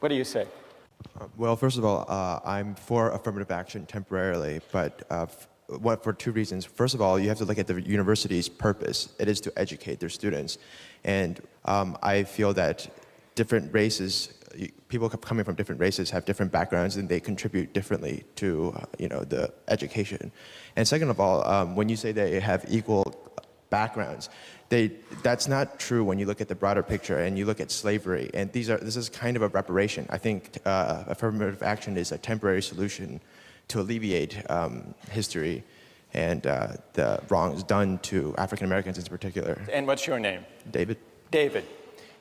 What do you say? Well, first of all, I'm for affirmative action temporarily, but for two reasons. First of all, you have to look at the university's purpose. It is to educate their students. And I feel that different races, people coming from different races have different backgrounds and they contribute differently to the education. And second of all, when you say they have equal backgrounds, that's not true when you look at the broader picture and you look at slavery. And this is kind of a reparation. I think affirmative action is a temporary solution to alleviate history and the wrongs done to African Americans in particular. And what's your name? David. David.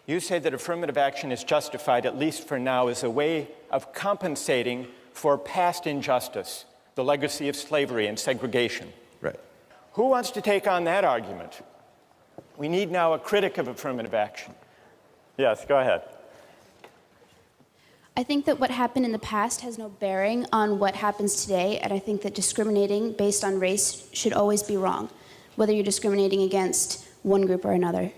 You say that affirmative action is justified, at least for now, as a way of compensating for past injustice, the legacy of slavery and segregation. Right. Who wants to take on that argument? We need now a critic of affirmative action. Yes, go ahead. I think that what happened in the past has no bearing on what happens today, and I think that discriminating based on race should always be wrong, whether you're discriminating against one group or another.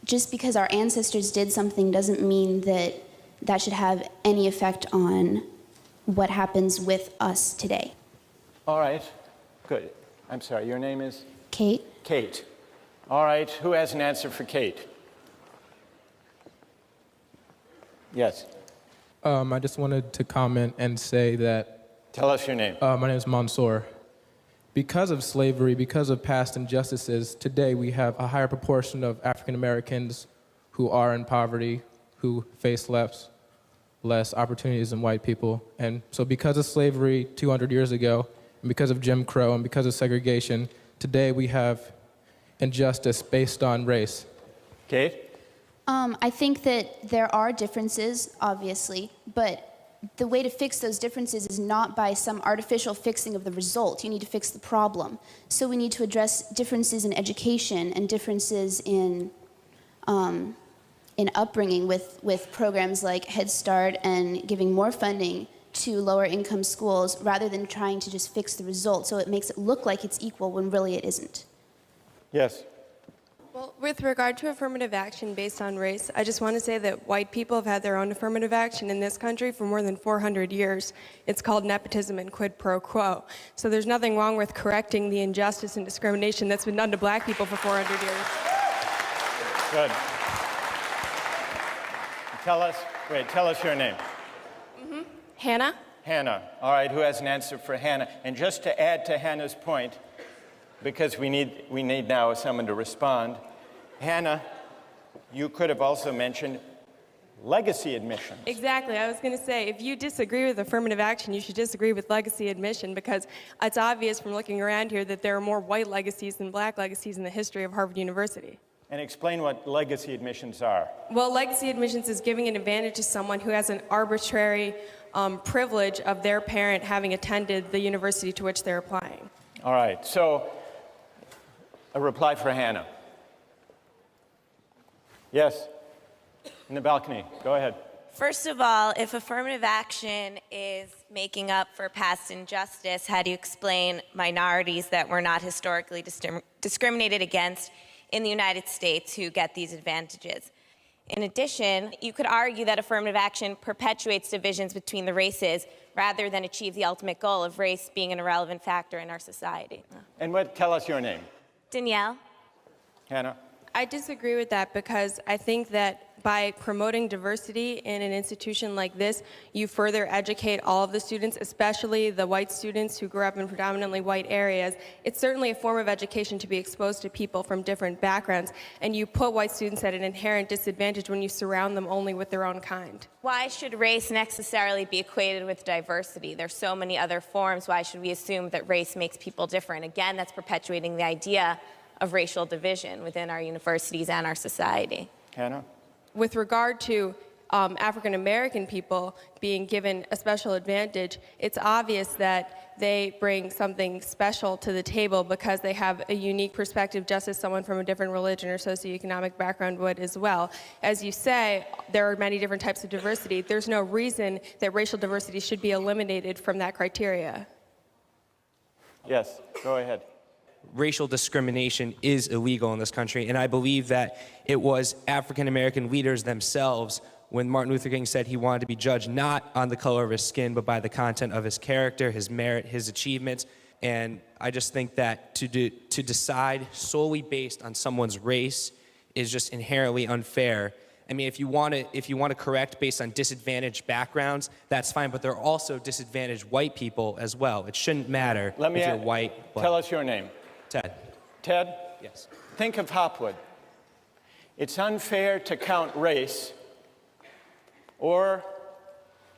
Just because our ancestors did something doesn't mean that that should have any effect on what happens with us today. All right, good. I'm sorry, your name is? Kate? Kate. All right, who has an answer for Kate? Yes. I just wanted to comment and say that... Tell us your name. My name is Mansour. Because of slavery, because of past injustices, today we have a higher proportion of African Americans who are in poverty, who face less opportunities than white people. And so because of slavery 200 years ago, and because of Jim Crow, and because of segregation, today we have injustice based on race. Kate? I think that there are differences, obviously, but the way to fix those differences is not by some artificial fixing of the result. You need to fix the problem. So we need to address differences in education and differences in upbringing with programs like Head Start and giving more funding to lower income schools rather than trying to just fix the result so it makes it look like it's equal when really it isn't. Yes. Well, with regard to affirmative action based on race, I just want to say that white people have had their own affirmative action in this country for more than 400 years. It's called nepotism and quid pro quo. So there's nothing wrong with correcting the injustice and discrimination that's been done to black people for 400 years. Good. Tell us your name. Hannah? Hannah. All right, who has an answer for Hannah? And just to add to Hannah's point, because we need now someone to respond. Hannah, you could have also mentioned legacy admissions. Exactly. I was going to say, if you disagree with affirmative action, you should disagree with legacy admission, because it's obvious from looking around here that there are more white legacies than black legacies in the history of Harvard University. And explain what legacy admissions are. Well, legacy admissions is giving an advantage to someone who has an arbitrary privilege of their parent having attended the university to which they're applying. All right, so a reply for Hannah. Yes, in the balcony, go ahead. First of all, if affirmative action is making up for past injustice, how do you explain minorities that were not historically discriminated against in the United States who get these advantages? In addition, you could argue that affirmative action perpetuates divisions between the races rather than achieve the ultimate goal of race being an irrelevant factor in our society. And tell us your name. Danielle? Hannah? I disagree with that, because I think that by promoting diversity in an institution like this, you further educate all of the students, especially the white students who grew up in predominantly white areas. It's certainly a form of education to be exposed to people from different backgrounds, and you put white students at an inherent disadvantage when you surround them only with their own kind. Why should race necessarily be equated with diversity? There's so many other forms. Why should we assume that race makes people different? Again, that's perpetuating the idea of racial division within our universities and our society. Hannah? With regard to African American people being given a special advantage, it's obvious that they bring something special to the table because they have a unique perspective, just as someone from a different religion or socioeconomic background would as well. As you say, there are many different types of diversity. There's no reason that racial diversity should be eliminated from that criteria. Yes, go ahead. Racial discrimination is illegal in this country, and I believe that it was African American leaders themselves when Martin Luther King said he wanted to be judged not on the color of his skin, but by the content of his character, his merit, his achievements. And I just think that to decide solely based on someone's race is just inherently unfair. I mean, if you want to correct based on disadvantaged backgrounds, that's fine. But there are also disadvantaged white people as well. It shouldn't matter if you're white. Black. Tell us your name. Ted. Ted? Yes. Think of Hopwood. It's unfair to count race, or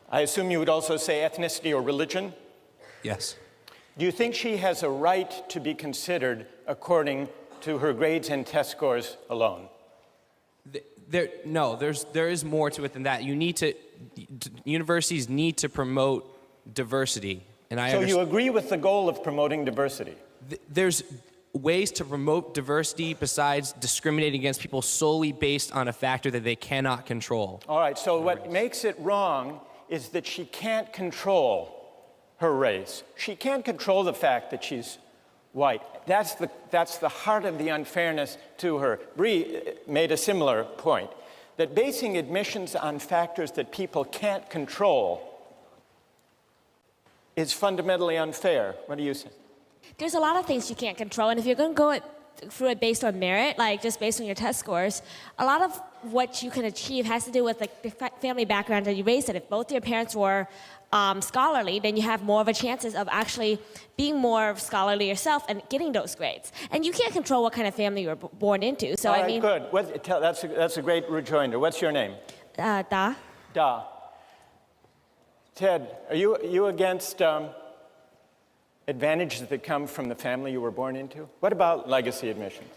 I assume you would also say ethnicity or religion. Yes. Do you think she has a right to be considered according to her grades and test scores alone? No, there is more to it than that. Universities need to promote diversity, and So you agree with the goal of promoting diversity? There's ways to promote diversity besides discriminating against people solely based on a factor that they cannot control. All right, so what makes it wrong is that she can't control her race. She can't control the fact that she's white. That's the heart of the unfairness to her. Bree made a similar point, that basing admissions on factors that people can't control is fundamentally unfair. What do you say? There's a lot of things you can't control, and if you're going to go through it based on merit, like just based on your test scores, a lot of what you can achieve has to do with like the family background that you raised in. If both your parents were scholarly, then you have more of a chances of actually being more scholarly yourself and getting those grades. And you can't control what kind of family you were born into. So All right, I mean, good. That's a great rejoinder. What's your name? Da. Da. Ted, are you against advantages that come from the family you were born into? What about legacy admissions?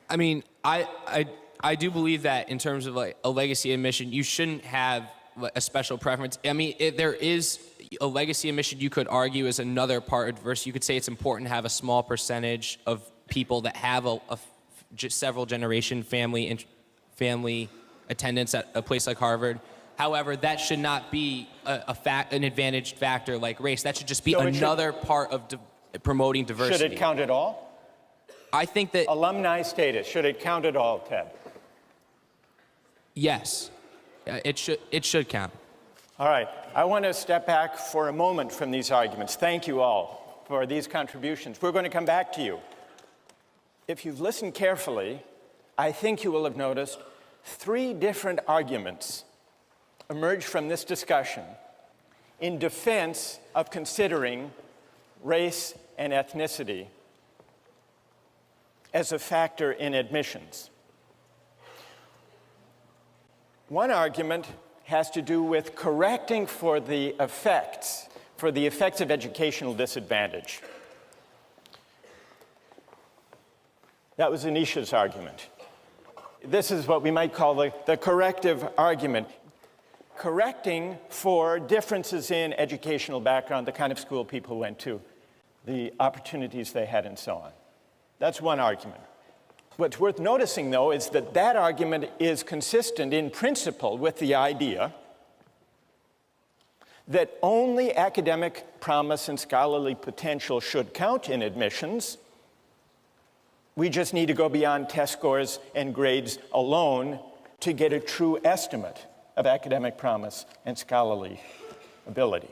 I mean, I do believe that in terms of like a legacy admission, you shouldn't have a special preference. I mean, there is a legacy admission you could argue is another part of diversity. You could say it's important to have a small percentage of people that have several generation family attendance at a place like Harvard. However, that should not be an advantaged factor like race. That should just be another part of promoting diversity. Should it count at all? I think that Alumni status, should it count at all, Ted? yes, it should count. All right, I want to step back for a moment from these arguments. Thank you all for these contributions. We're going to come back to you. If you've listened carefully, I think you will have noticed 3 different arguments emerge from this discussion in defense of considering race and ethnicity as a factor in admissions. One argument has to do with correcting for the effects of educational disadvantage. That was Anisha's argument. This is what we might call the corrective argument. Correcting for differences in educational background, the kind of school people went to, the opportunities they had, and so on. That's one argument. What's worth noticing, though, is that that argument is consistent in principle with the idea that only academic promise and scholarly potential should count in admissions. We just need to go beyond test scores and grades alone to get a true estimate of academic promise and scholarly ability.